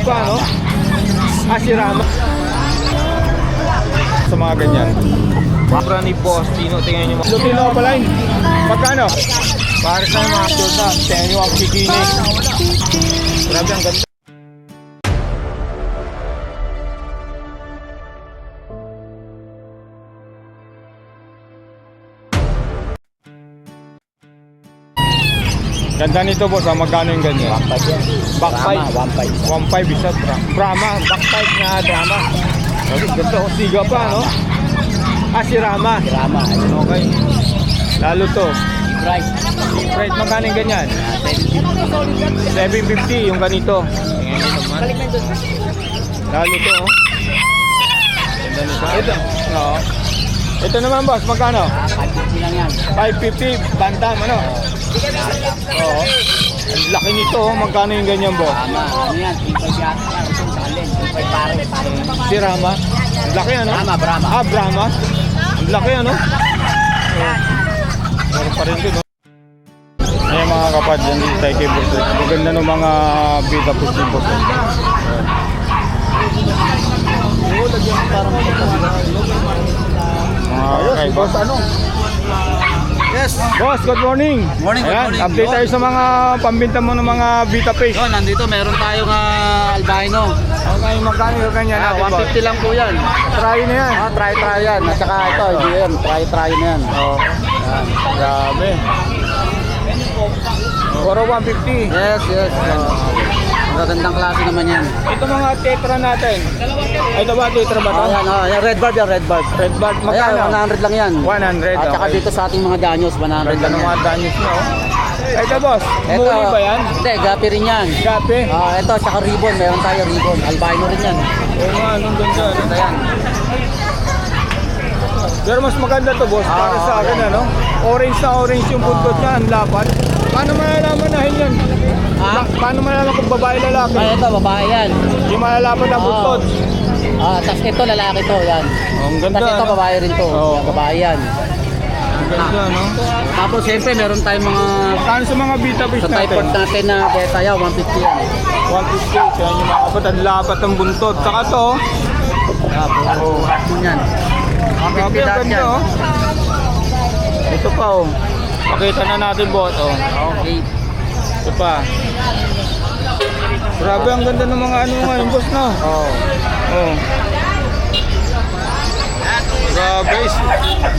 pa, no? Si Rama. Sa mga ganyan. Sobra ni Boss Tino, tingnan nyo. Lutino Opaline, magkano? Para sa mga tulta, tingnan nyo ang bikini. Grabe ang ganda. Ganda nito boss, magkano yung ganyan? Backpipe. 1.5 isa. Brahma, backpipe na drama. Ganda ko, siga pa, no? Si Rama. Okay. Lalo to. Right, magkano yung ganyan? 750 yung ganito. Lalo to, oh. Ganda nito. Ito, no? Ito naman boss, magkano? 550 lang yan. 550, bantam, ano? Oo. Ang laki nito, oh. Magkano yung ganyan boss? Ano yan? 3.5 yata. Itong challenge. 3.5 pare. Si Rama. Ang laki, ano? Brahma. Brahma. Ang laki, ano? Meron pa rin dun, no? Ayan mga kapad, yan dito tayo kay boss. Maganda ng mga beta push ni boss. Okay, boss, ano? Yes. Boss, good morning. Morning, good Ayan, morning. update tayo sa mga pambinta mo ng mga Vita Paste. So, nandito meron tayong albino. Okay, magkano yung ganyan natin, boss? 150 lang po yan. Try na yan. Try yan. At saka ito, hindi yan. Try na yan. Oo. Yan. Grabe. Puro 150. Yes. Magandang klase naman yan. Ito mga tetra natin. Ay, ito ba tetra ba ito? Yan, red barb. Red Bart, magkano? Ayan, 100 lang yan. 100, At saka okay. dito sa ating mga danyos, 100 Ganda lang ng yan. mga danyos mo. Ito boss, muli ba yan? Hindi, gapi rin yan. Gapi? Ito, saka ribbon. Meron tayo ribbon. Albino rin yan. Oo nga, anong ganda. Ano? Ganda yan. Pero mas maganda to boss, para sa akin ano? Orange na orange yung buntot niya, ang lapad. Paano malalaman na yan? Paano malalaman kung babae lalaki? Ito, babae yan. Yung malalaman na buntot. Tapos ito, lalaki to, yan. Ang ganda. Tapos ito, ano? babae rin to. Oo. Babae yan. Ang ganda, no? Tapos siyempre, meron tayong mga Paano sa mga Vita Paste sa natin? typeword natin na beta yan, 150 yan. 150, kaya yung mga kapatid, ang lapat ng buntot. Saka to, Oo. Yan. 150 grabe ang lahat ganda, yan. oh. Ito pa, oh. Pakita na natin, boss, oh. Okay. Ito pa. Grabe, ang ganda ng mga ano ngayon, boss, no? Oh. Oh. Grabe.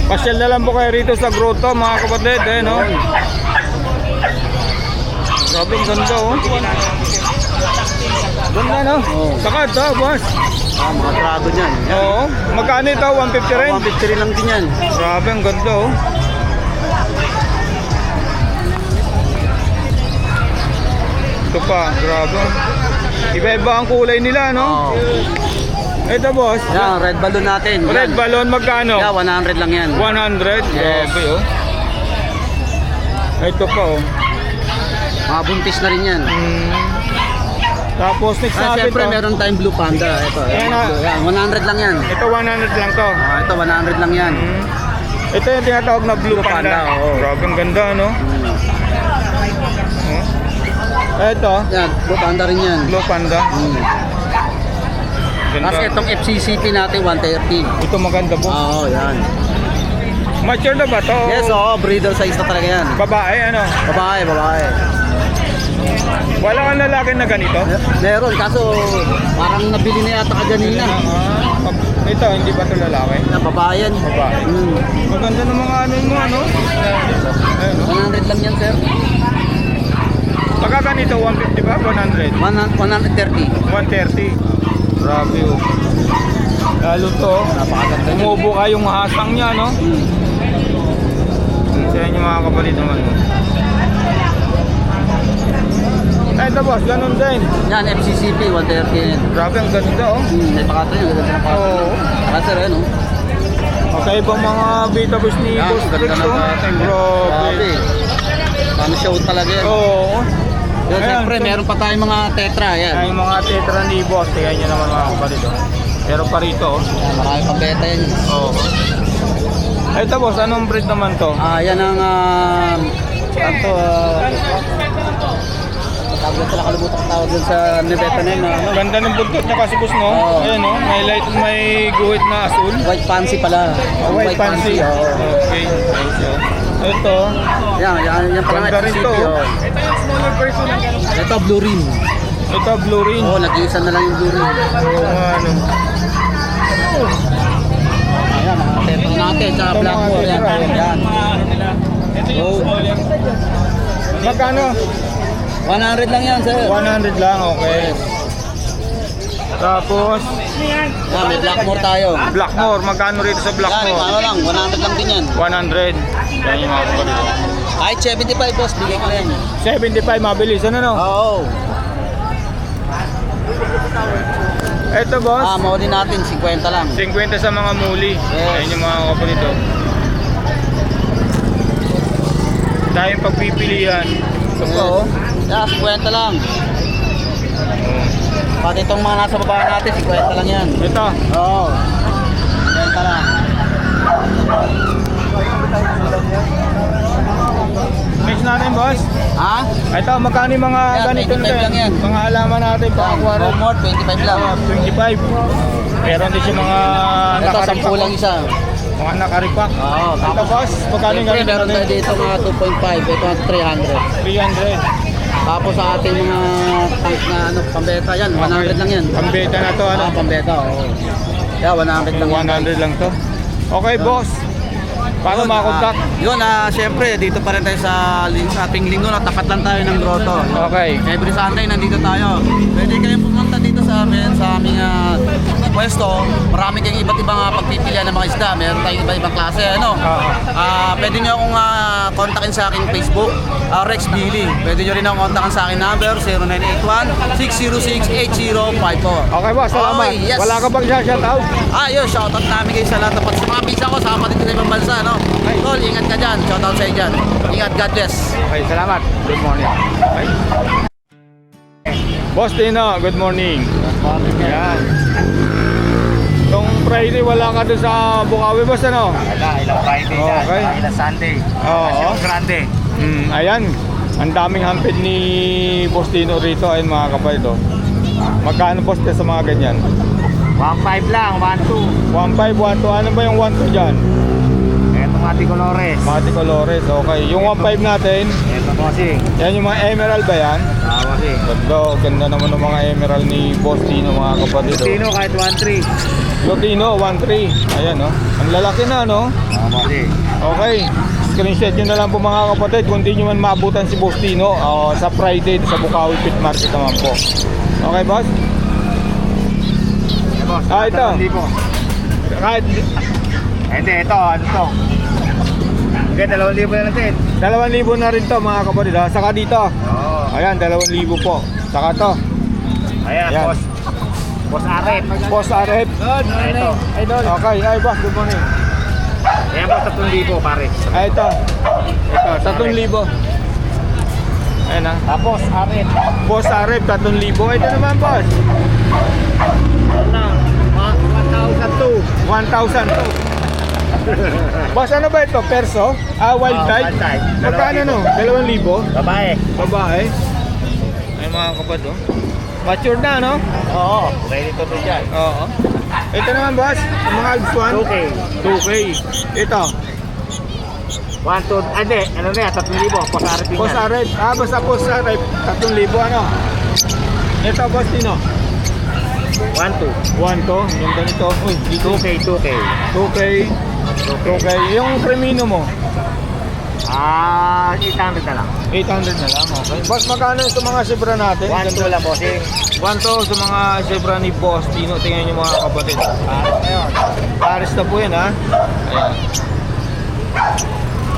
Pasyal na lang po kayo rito sa grotto, mga kapatid, eh, no? Grabe, ang ganda, oh. Ganda, no? Oh. Saka ito, boss. Mga dragon yan. Oo. Magkano ito? 150 rin? 150 rin lang din yan. Grabe, ang ganda, oh. Ito pa, grabe. Iba-iba ang kulay nila, no? Oh. Ito, boss. Yan, red balloon natin. Red balloon, magkano? Yeah, 100 lang yan. 100? Yes. Grabe, oh. Ito pa, oh. Mga buntis na rin yan. Tapos, next natin Siyempre, to. meron tayong blue panda. Ito, Ayan, yan, 100 lang yan. Ito, 100 lang to. Ito, 100 lang yan. Ito yung tinatawag na Blue Blue Panda. Panda, oo. Grabe, ang ganda, no? Ito, Yan, blue panda rin yan. Blue Panda. Ganda. Tapos itong FCCP natin, 130. Ito maganda po. Oo, yan. Mature na ba to? Yes, breeder size na talaga yan. Babae, ano? Babae. Wala kang lalaki na ganito? Meron, kaso parang nabili na yata kaganina. Ito, hindi ba ito lalaki? Yan, babae yan. Babae. Maganda ng mga ano mo, ano? Ayun, no? 100 lang yan, sir. Pagka ganito, 150 ba? 100? 130. 130. Grabe, oh. Lalo to, Napakaganda yun. umubo ka yung hasang niya, no? Sa inyo mga kapalit naman, no? Ito boss, ganun din. Yan, FCCP, 130 yan. Grabe, ang ganda, oh. May pakata yun, ganda na pakata. Oo. Sir, ano? Okay, ibang mga beta boss ni Yan, Boss ganda Tricks, na oh. pakata. Grabe. Paano show talaga yan. Oo. Yan, Ayan, siyempre, meron pa tayong mga tetra, yan. Ay, mga tetra ni Boss, tingnan nyo naman mga kapalit, oh. Pero pa rito, oh. Yan, marami pang beta yan. Oo. Ito boss, anong breed naman to? Yan ang, Tawag doon sa nakalimutan ko tawag doon sa Niveta na yun. Ano? Ganda ng buntot niya kasi boss, no? Oo. Ayan, no? May light, may guhit na asul. White pansy pala. White pansy. oo. Okay. So, ito. Yan pala Ganda nga rin ito. to. Ito yung smaller version ng ganun. Ito, blue ring. Ito, blue ring. Oo, nag-iisa na lang yung blue ring. Oo, ano. Ayan, mga tetong natin sa Ito, black mga ball. Yan, tetong. yan. Ito yung Oh. smaller. Magkano? 100 lang yan, sir. 100 lang, okay. Tapos, Yan, may Blackmore tayo. Blackmore. Magkano rito sa Yan, Blackmore? ano lang, 100 lang din yan. 100. Yan yung mga kapatid. Kahit 75, boss, bigay ko na yan. 75, mabilis. Ano, no? Oo. Ito, boss. Mauli natin, 50 lang. 50 sa mga muli. Yes. Ayan yung mga kapatid. Tayong pagpipilian. Ito po, oh. Yan, 50 lang. Pati itong mga nasa baba natin, 50 lang yan. Ito. Oo. 50 lang. Mix natin, boss. Ha? Ito, magkano yung mga Yan, ganito 25 lang yan. Mga halaman natin, pang Yan, aquarium. more, 25 lang. 25. Meron din siya mga Ito, 10 nakaripak. lang isa. Mga nakaripak. Oo, Ito, tapos, boss. Magkano yung siyempre, ganito meron tayo natin? dito mga 2.5. Ito, 300. 300. Tapos sa ating mga tank na ano, pambeta yan, 100 lang yan. Pambeta na to, ano? Pambeta, oo. Yeah, 100 lang yan. 100 lang to. Okay, boss. Paano Yun, makakontak? Yun, syempre, dito pa rin tayo sa ating linggo na tapat lang tayo ng grotto. Okay. Every Sunday, nandito tayo. Pwede kayong pumunta dito sa amin, sa aming pwesto. Marami kayong iba't ibang pagpipilian ng mga isda. Meron tayong iba-ibang klase, ano? Oo. Pwede nyo akong kontakin sa aking Facebook, Rex Billy. Pwede nyo rin akong kontakin sa aking number, 0981-606-8054. Okay, boss. Salamat. Okay, yes. Wala ka bang shout out? Yun, shoutout namin kayo sa lahat. Sa mga pizza ko, sama dito sa ibang bansa, no? Tol, ingat ka dyan. Shoutout sa iyo dyan. Ingat, God bless. Okay, salamat. Good morning. Okay. Boss Tino, good morning. Yan. Itong Friday, wala ka doon sa Bukawi, boss, ano? Wala, ilang Friday yan. Okay. Ilang Sunday. Oo. Yung grande. Ayan. Ang daming hampid ni Boss Tino rito. Ayun, mga kapatid. Oh. Magkano, boss, sa mga ganyan? 1.5 lang, 1.2. 1.5, 1.2. Ano ba yung 1.2 dyan? Ito mga Colores. Mati Colores, okay. Yung 1.5 natin, Ito bossing. yan yung mga emerald ba yan? Bossing. Ganda, ganda naman ng mga emerald ni Boss Tino, mga kapatid. Oh. Sino kahit 1.3. Lutino, 1.3. Ayan, no? Ang lalaki na, no? Bossing. Okay. Screenshot nyo na lang po, mga kapatid. Kung di nyo man maabutan si Boss Tino, sa Friday sa Bukawi Pit Market naman po. Okay, boss? Boss, Ito. Kahit Hindi, ito, ano to? Okay, 2,000 na natin. 2,000 na rin to, mga kapatid. Ha? Saka dito. Oo. Ayan, 2,000 po. Saka to. Ayan, Yan. boss. Boss Arep. Boss RF. Ito. Okay, ay boss, good morning. Ayan po, 3,000 pare. Ay, ito. Ito, 3,000. Ayan, ha. Tapos, Arep. Boss RF, 3,000. Ito naman, boss. Na, 1,002. 1,002. Boss, ano ba ito? Perso? Wild type? Wild type. Magkano, no? 2,000? Babae. Babae. Ay, mga kapad, oh. Mature na, no? Oo. Ready to do dyan. Oo. Ito naman, boss. Yung mga Alps 1. 2K. 2K. Ito. 1, 2, hindi. Ano na yan? 3,000. Boss Arep yun Boss yan. RF. Boss Apos RF. 3,000, ano? Ito, boss Tino. 1, 2. 1 to. Yung ganito. Uy, dito. 2K, 2K. 2K. 2K. Yung Cremino mo. 800 na lang. 800 na lang. Okay. Boss, magkano sa mga zebra natin? 1, 2 lang, bossing. 1 to sa mga zebra ni Boss Tino. Tingnan nyo, mga kapatid. Ayun. Paris na po yan, ha? Ayan.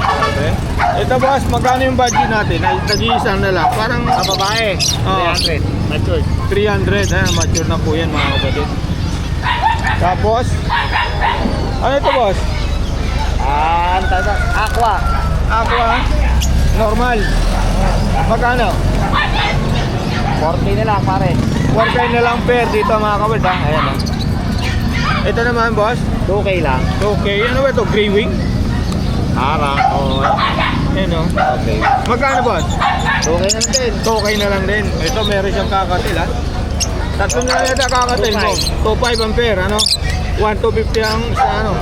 Okay. Ito, boss, magkano yung budget natin? Ay, tag-iisa na lang. Parang Sa babae, Oo. 300. Mature. 300. Mature na po yan, mga kapatid. Tapos, ano ito, boss? Ano tawag? Aqua. Aqua, normal. Magkano? 40 na lang, pare. 4K na lang pair dito, mga kapatid, ha? Ayan, ha? Ito naman, boss. 2K lang. 2K. Ano ba ito? Gray wing? Harang. Oo. Ayun o. Okay. Magkano boss? Okay na natin. 2K na lang din. Ito meron siyang kakatil ha. Tatlo na yata kakatil mo. 2.5 ang pair ano. 1,250 ang isa ano.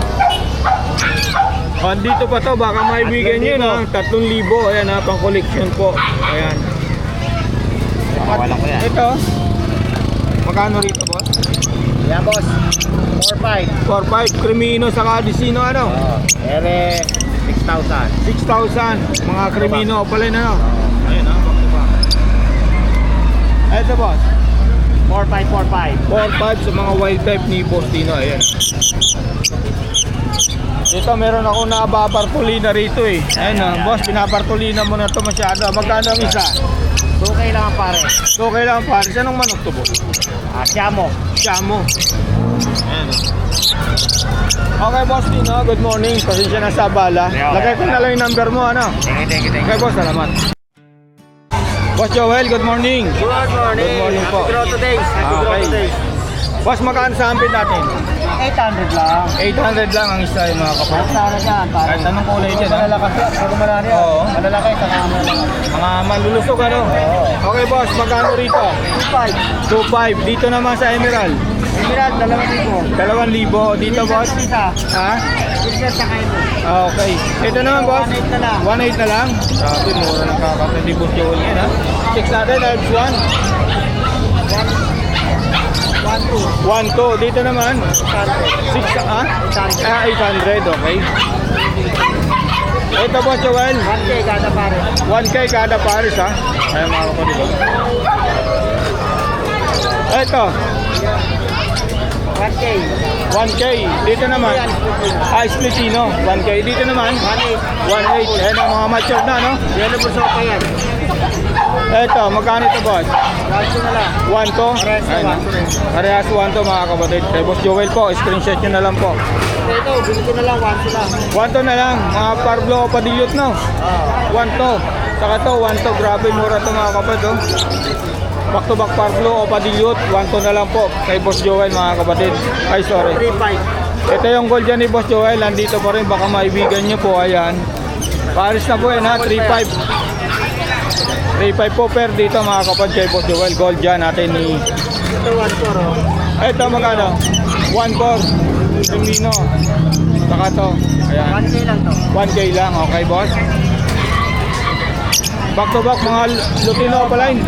Dito pa to, baka maibigyan nyo no. 3,000. Ayan ha, pang collection po. Ayan. Wala ko yan. Ito. Magkano rito boss? Yan boss. 4-5. 4,500. Crimino sa Cadicino ano. Ere 6,000. 6,000. Mga Crimino pala na no. Ayan ha, back to back. Ito boss. 4-5. 4,500 sa mga wild type ni Boss Dino. Ayan. Dito meron ako na papartulina rito eh. Ayan na, boss, pinapartulina mo na to masyado. Magkano ang isa? Okay lang ang pare. So, kailangan pares. Anong manok to, boss? Siamo. Siamo. Ayan. Okay, boss Dino, good morning. Pasensya na sa abala. Lagay ko na lang yung number mo, ano? Thank you. Okay, boss, salamat. Boss Joel, good morning. Good morning. Good morning po. Happy growth days. Okay. Boss, magkano sa ampin natin? 800 lang. 800 lang ang isa yung mga kapatid. Sana dyan, pare. Kahit anong kulay dyan, ha? Malalaki. Pag marami yan. Oo. Malalaki sa kama. Mga manlulusog, ano? Okay, boss, magkano rito? 2.5. 2,500. Dito naman sa Emerald. Emerald, 2,000. 2,000. Dito, boss? Isa. Ha? Isa sa kayo. Okay. Ito naman, boss? 1.8 na lang. 1,800 na lang? Grabe, mura ng kakapit ni Boss Joel yan, ha? 600, Herbs 1. 1,200. Dito naman? 6, ha? 800, okay. Ito, Boss Joel? 1K kada pare. 1K kada pares, ha? Ayan, mga kapatid. Ito, 1K. 1K. Dito naman? Splitino. 1K. Dito naman? 1,800. Ayan ang mga mature na, no? Yellow Busoka yan. Ito, magkano ito, boss? Radyo na lang. 1 Parehas na Ayan, 1. Parehas 1 mga kapatid. Kay Boss Joel po, screenshot nyo na lang po. Ito, bili ko na lang. 1 sila. 1 na lang, mga Parblo o Padilot, no? 1 Saka to, 1 grabe, mura to mga kapatid, oh. Back to back Parblo o Padilot, 1 na lang po. Kay Boss Joel, mga kapatid. Ay, sorry. 3.5. Ito yung gold dyan ni Boss Joel, nandito pa rin, baka maibigan nyo po, ayan. Paris na po yan, ha? 3.5. 3.5 po per dito mga kapatid kay Boss Joel. Gold dyan natin ni... Ito 1 Ito magkano? 1.4 Crimino. Saka to. Ayan. 1K lang to. 1K lang. Okay, boss. Back to back mga Lutino Opaline.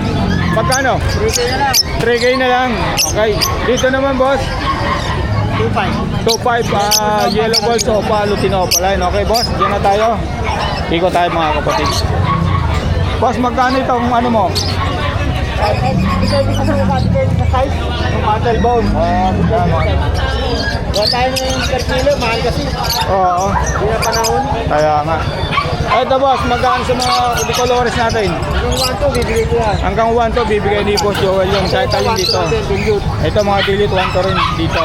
Magkano? 3K na lang. 3K na lang. Okay. Dito naman, boss. 2.5. 2.5 Yellow Ball Sopa Lutino Opaline. Okay, boss. Diyan na tayo. Iko tayo mga kapatid. Boss, magkano itong ano mo? Ito ko sa size. Yung battle bone. Wala tayo ng per kilo, mahal kasi. Oo. Hindi na panahon. Kaya nga. Ito, boss, magkano sa mga Colores natin? Yung 1 bibigay ko yan. Hanggang 1 to bibigay ni Boss Joel yung kahit alin dito. Ito mga delete 1 to rin dito.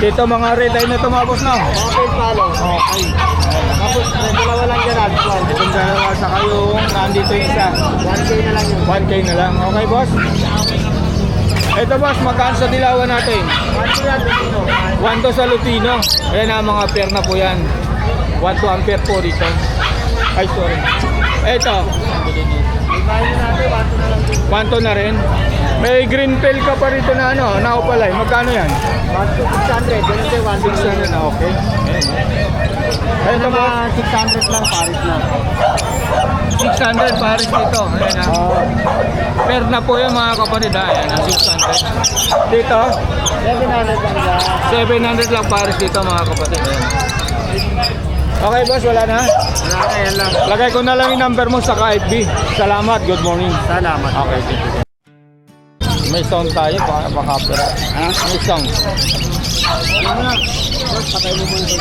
Dito mga red eye na ito mga boss na. Mga paid follow. Okay. Tapos, may dalawa lang dyan natin. Itong dalawa sa kayo, nandito yung isa. 1K na lang yun. 1K na lang. Okay, boss? Ito, boss, magkano sa dilawan natin? 1K yan, Lutino. 1 to sa Lutino. Ayan na, mga pair na po yan. 1 to ampere po dito. Ay, sorry. Ito. May bahay natin, 1 na lang din. 1 to na rin. May green pill ka pa rito na ano, naupalay. Magkano yan? 600, ganun din 1 600 na, okay. Ay, Ito, boss. 600 lang, Paris lang. 600 pares dito. Ayan na. Pair na po yung mga kapatid. Ayan na, 600. Dito, 700 lang lang. 700 lang pares dito mga kapatid. Ayan. Okay, boss, wala na. Wala na, yan lang. Lagay ko na lang yung number mo sa FB. Salamat, good morning. Salamat. Okay, thank you. May sound tayo, baka pera. Ha? May sound. Patay mo muna ito.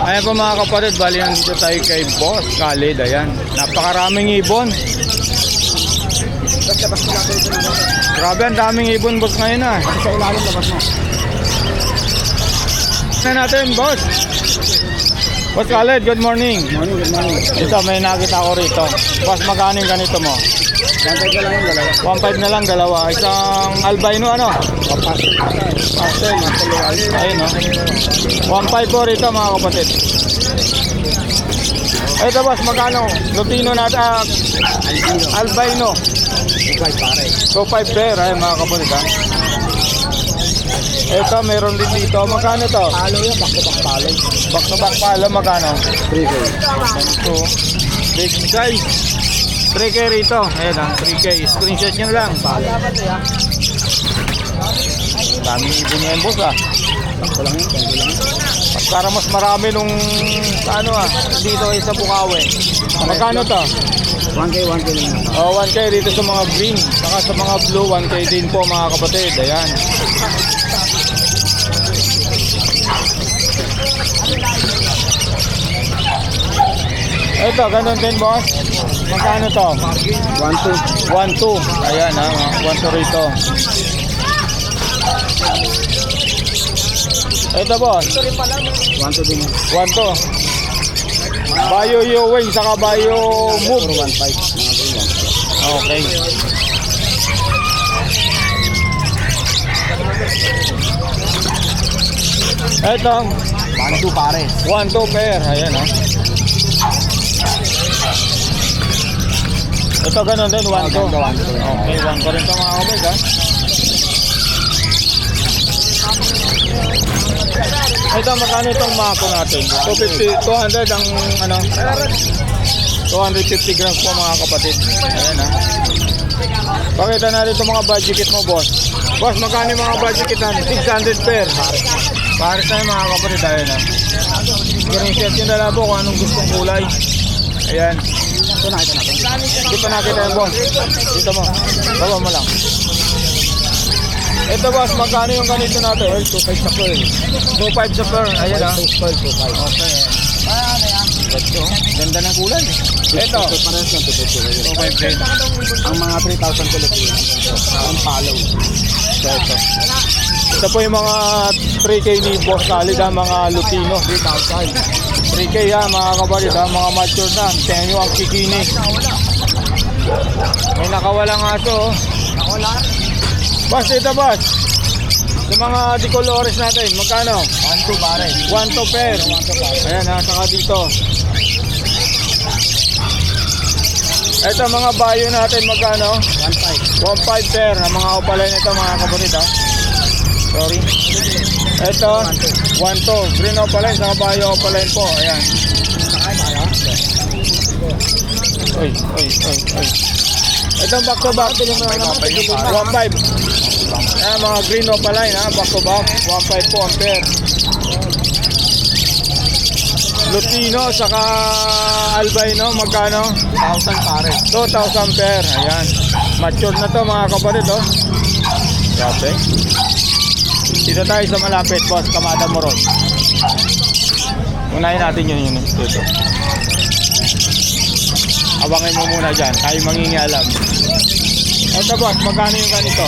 Ayan po mga kapatid, bali nandito tayo kay Boss Khalid. Ayan, napakaraming ibon. Labas mo lang ito. Grabe, ang daming ibon, boss, ngayon ah. Sa ilalim, labas mo. Na natin, boss. Boss Khalid, good morning. Good morning. Ito, may nakita ko rito. Boss, magkano yung ganito mo? Gantay ko lang yung dalawa. 1.5 na lang, dalawa. Isang albino, ano? Pastel. Ayun, no? 1.5 po rito, mga kapatid. Ito boss, magkano? Lutino natin, albino. 2.5 pare. 2.5 pair, ay mga kapatid ha. Ito, meron din dito. Magkano to? Palo yan, back-to-back palo. Back to back pala, magkano? 3K. Ito, big size. 3K rito. Ayan ha, 3K. Screenshot nyo lang. Daming ibon niya yung boss ha. Back lang yun, konti lang. Para mas marami nung ano dito ay sa Bukawi. Magkano to? 1K lang. 1K dito sa mga green. Saka sa mga blue, 1K din po mga kapatid. Ayan. Ito, ganun din boss. Magkano to? 1.2. 1-2. Ayan ha, 1-2 rito. Ito boss, 1.2 din. 1-2. Bayo Yowing, saka Bayo Move. 1.5. Mga ganyan. Okay. Ito, 1.2 pare. 1-2 pair. Ayan ha. Ito ganun din, 1-2. Okay, 1 rin ito mga kabig ha. Ito, magkano itong mako natin? 250, 200 ang ano? 250 grams po mga kapatid. Ayan ha. Pakita natin itong mga budget mo boss. Boss, magkano yung mga budget natin? 600 pair. Pares na yung mga kapatid. Ayan ha. Screenshot nyo na lang po kung anong gustong kulay. Ayan. Ito nakita natin. Dito nakita yung boss. Dito mo. Baba mo lang. Ito boss, magkano yung ganito natin? 2.5 sa pearl. 2.5 sa per. Ayan ha. Pearl 2.5. Okay. Ito. Ganda ng kulay. Ito. Parehas lang 2.5. 2.5 din. Ang mga 3,000 Pilipinas. Ang follow. Ito. Ito po yung mga 3K ni Boss Khalid ha, mga Lutino. 3,000. 3K ha, mga kabalit ha, mga mature na. Tingnan nyo ang kikini. May nakawalang aso oh. Boss, ito boss. Sa mga decolores natin, magkano? 1.2 pare. 1-2 pair. Ayan ha, saka dito. Ito mga bayo natin, magkano? 1.5. 1.5 pair na mga opalay nito mga kapatid ha. Sorry. Ito, 1-2. Green opaline, saka bayo opaline po. Ayan. Oy. Ito back to back. 1.5. Ayan mga green opaline ha, back to back. 1.5 po ang pair. Lutino, saka albino, magkano? 1,000 pare. 2,000 pair. Ayan. Mature na to mga kapatid oh. Grabe. Dito tayo sa malapit, boss, Kamada Moron. Unahin natin yun dito. Abangin mo muna dyan, tayo mangingialam. Ito boss, magkano yung ganito?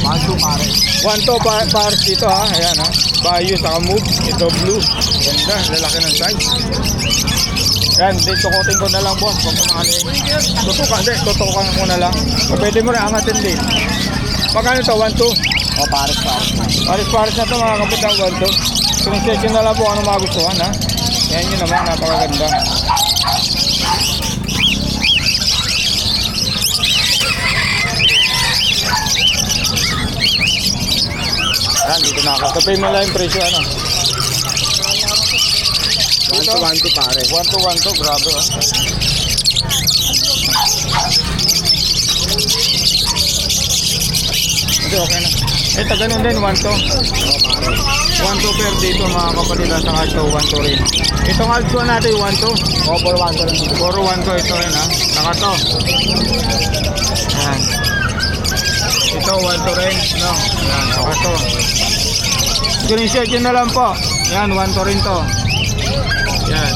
1.2 pare. 1-2 pares dito ha, ayan ha. Bayo, saka move, ito blue. Ganda, lalaki ng size. Yan, tutukotin ko na lang boss. Kung ano yung tutukan ko na lang. O pwede mo rin angatin din. Magkano ito? 1-2? O pares. Paris na ito mga kapitang 1-2. Screenshot na lang po ano magustuhan ha. Yan yun naman, napakaganda. Yan, dito na ako. Sabihin mo lang yung presyo ano. 1.2 pare. 1-2, grabe ha. Hindi, okay na. Ito, ganun din, 1-2. 1-2 pair dito mga kapatid. At saka ito, 1-2 rin. Itong Alpha natin, 1-2. O, 4.1 rin. Puro 1-2 ito rin ha. Saka to. Ayan. Ito, 1-2 rin. No? Ayan, saka to. Screenshot yun na lang po. Ayan, 1-2 rin to. Ayan.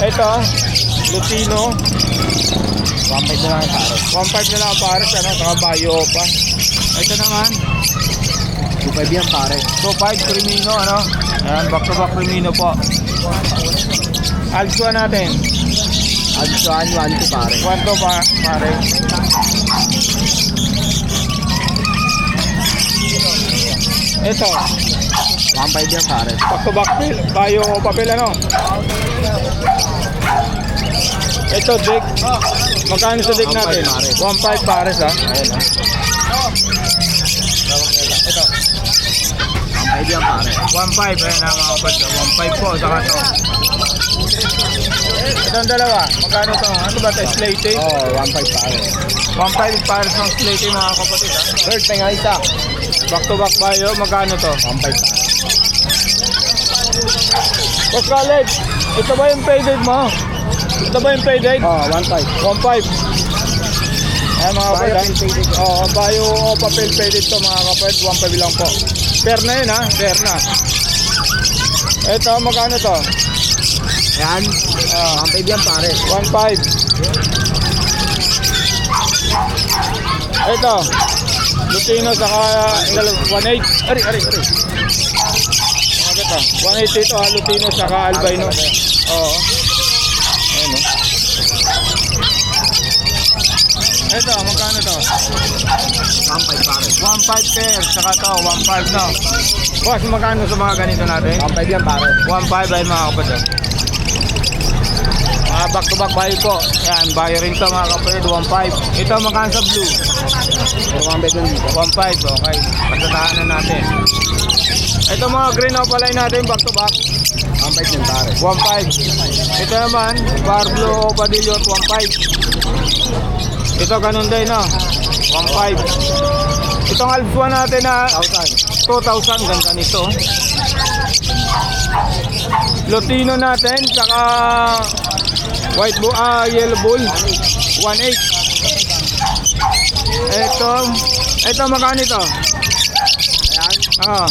Ito, Lutino. 1.5 na lang yung pare. 1.5 na lang ang pares, ano, saka bayo pa. Ito naman, 2.5 yan pare. 2.5 Crimino, ano. Ayan, back to back Crimino po. Alpha natin, Agsuan 1.2 pare. 1-2 pa, pare. Ito, 1.5 yan pare. back to back tayo papel ano. Ito, dick. Magkano sa dick natin? 1.5 pares ha. Ayan ha. Ito, 1.5 yan pare. 1.5. Ayan na mga kapatid. 1.5 po, saka to. Ito ang dalawa. Magkano to? Ano ba ito? Slate? Oo, 1.5 pare. 1.5 pares ng slate mga kapatid ha. Third pa nga isa. Back to back tayo. Magkano to? 1.5 pare. Boss Khaled, ito ba yung faded mo? Ito ba yung faded? Oo, 1.5. 1.5. Ayan mga kapatid ha. Bio faded. Oo, bio o papel faded to mga kapatid. 1.5 lang po. Fair na yun ha. Fair na. Ito, magkano to? Ayan. 1.5 yan pare. 1.5. Ito, Lutino saka 1.8. Ari. Mga gata. 1.8 ito ha, Lutino saka albino. Oo. Ayan o. Ito, magkano to? 1.5 pare. 1.5 pair, saka to, 1.5 na. Boss, magkano sa mga ganito natin? 1.5 yan pare. 1.5 ay mga kapatid. Back to back buy po. Ayan, buy rin to mga kapatid, 1.5. Ito, magkano sa blue? 1.5 yan dito. 1.5, okay. Pagtatahanan natin. Ito mga green opaline natin, back to back. 1.5 yan pare. 1.5. Ito naman, bar blue opadillo at 1.5. Ito ganun din no. 1.5. Itong alpha natin na 2,000, ganda nito. Lutino natin, saka white bull, yellow bull, 1.8. Ito magkano ito? Ayan. Ah,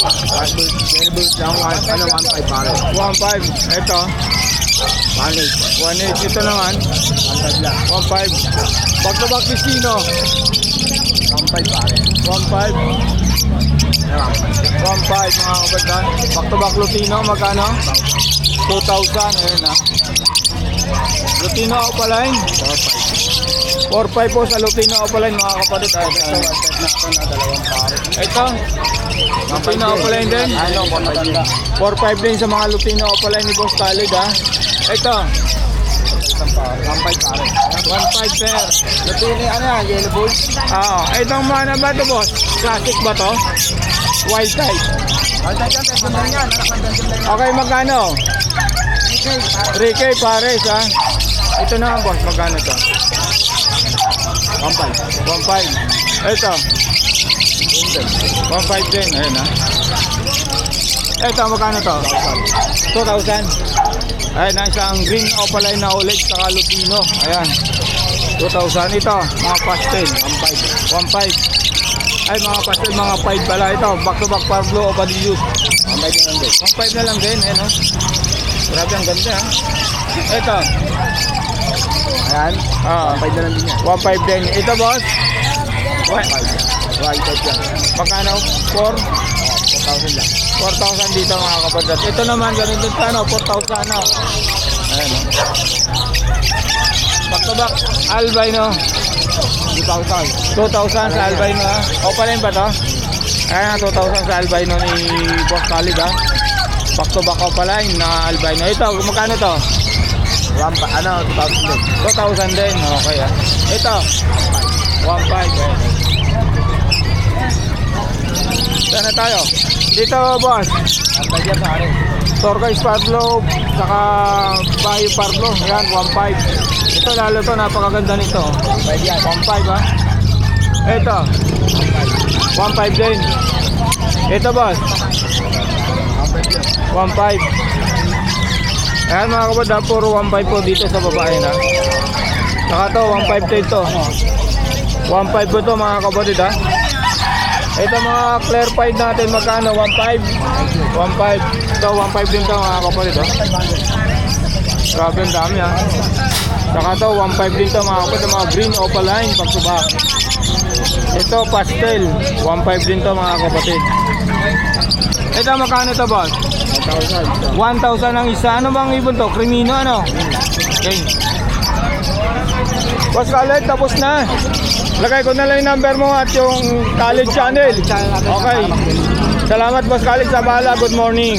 Available lang. 1.5 pare. 1.5. Ito, 1.8. 1.8. Ito naman, 1.5 lang. 1.5. Back to back Piscino, 1.5 pare. 1.5. Ayan. 1.5 mga kapatid. Back to back Lutino, magkano? 2,000. Ayun na. Lutino Opaline. 4.5 po sa Lutino Opaline mga kapatid. Ito. Lutino Opaline din. Ano, 1.5 yan. 4.5 din sa mga Lutino Opaline ni Boss Khaled ha. Ito. 1.5 pare. 1.5 pair. Lutini, ano yan? Yellow bull? Itong mana ba ito boss? Classic ba to? Wild type. 1.5 yan. Testan na yan. Okay, magkano? 3K pares ha. Ito na boss, magkano to? 1.5. 1.5. Ito. 1.5 din. Ayun ha. Ito, magkano to? 2,000. Ayun na, isang green opaline na ulit saka Lutino. Ayan. 2,000. Ito, mga pastel. 1.5. Ay, mga pastel, mga 5 pala. Ito, back to back Pablo Opadillo. 1.5 na lang din. Ayun o. Grabe, ang ganda ha. Ito. Ayan. 1.5 na lang din yan. 1.5 din. Ito, boss. White type yan. Magkano? 4? 4,000 lang. 4,000 dito mga kapatid. Ito naman, ganun din pa, no? 4,000 na. Ayan, no? Back to back, albino. 2,000. 2,000 sa albino, ha? O pa rin ba to? Ayan, 2,000 sa albino ni Boss Khalid, ha? Back to back o pala na albino. Ito, magkano to? 2,000 din. 2,000 din. Okay, ha? Ito, 1.5. Ayan. Saan na tayo? Dito, boss. 1.5 yan pare. Torquoise Pablo, saka Bayo Pablo. Yan, 1.5. Ito lalo to, napakaganda nito. 1.5 yan. 1.5 ha. Ito, 1.5 din. Ito boss, 1.5 yan. 1.5. Ayan mga kapatid, puro 1.5 po dito sa babae na. Saka to, 1.5 dito. 1.5 po to mga kapatid ha. Ito mga clarified natin, magkano? 1.5. 1.5. Ito, 1.5 din to mga kapatid ha. Grabe ang dami ha. Saka to, 1.5 din to mga kapatid, mga green opaline, back to back. Ito, pastel. 1.5 din to mga kapatid. Ito, magkano to boss? 1,000. 1,000 ang isa. Ano bang ibon to? Crimino ano? Okay. Boss Khaled, tapos na. Lagay ko na lang yung number mo at yung college channel. Okay. Salamat, Boss Khalid Zabala. Good morning.